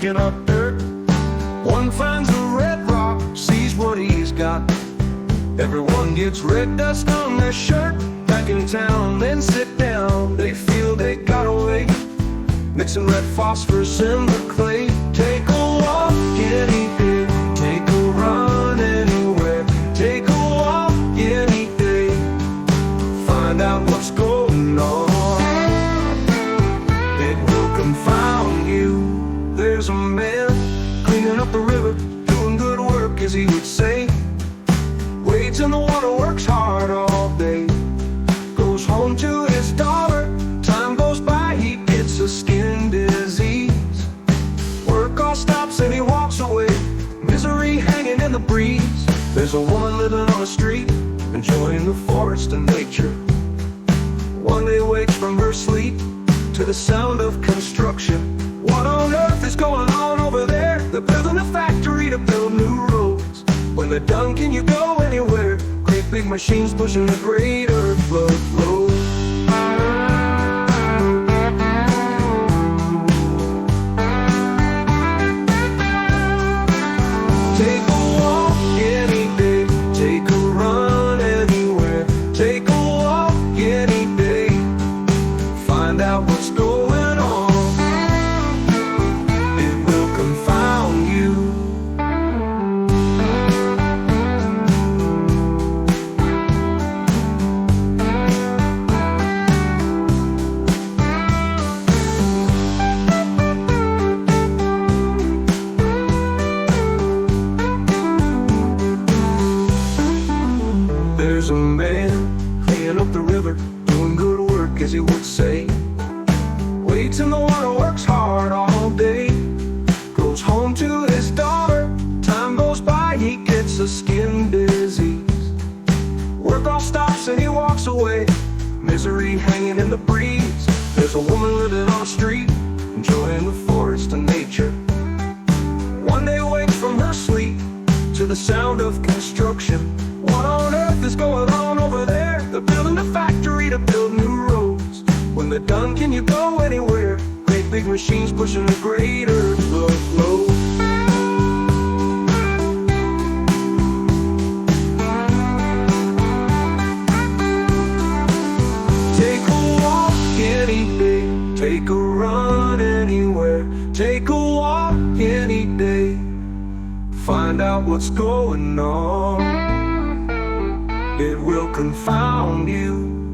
digging up dirt. One finds a red rock, sees what he's got. Everyone gets red dust on their shirt. Back in town, then sit down. They feel they got away, mixing red phosphorus in the clay. Take a walk any day, take a run anywhere. Take a walk any day, find out what's going on. It will confound you. There's a man cleaning up the river, doing good work as he would say. Wades in the water, works hard all day. Goes home to his daughter. Time goes by, he gets a skin disease. Work all stops and he walks away, misery hanging in the breeze. There's a woman living on the street, enjoying the forest and nature. One day wakes from her sleep to the sound of construction. What on earth is going on over there? They're building a factory to build new roads. When they're done, can you go anywhere? Great big machines pushing the great earth load. Take a walk any day, take a run anywhere. Take a walk any day, find out what's going on. It will confound you. There's a man cleaning up the river, doing good work as he would say. Waits in the water, works hard all day. Goes home to his daughter. Time goes by, he gets a skin disease. Work all stops and he walks away, misery hanging in the breeze. There's a woman living on the street, enjoying the forest and nature. One day wakes from her sleep to the sound of construction. What on earth is going on over there? They're building a factory to build new roads. When they're done, can you go anywhere? Great big machines pushing the great earth load. Take a walk any day, take a run anywhere. Take a walk any day, find out what's going on. It will confound you.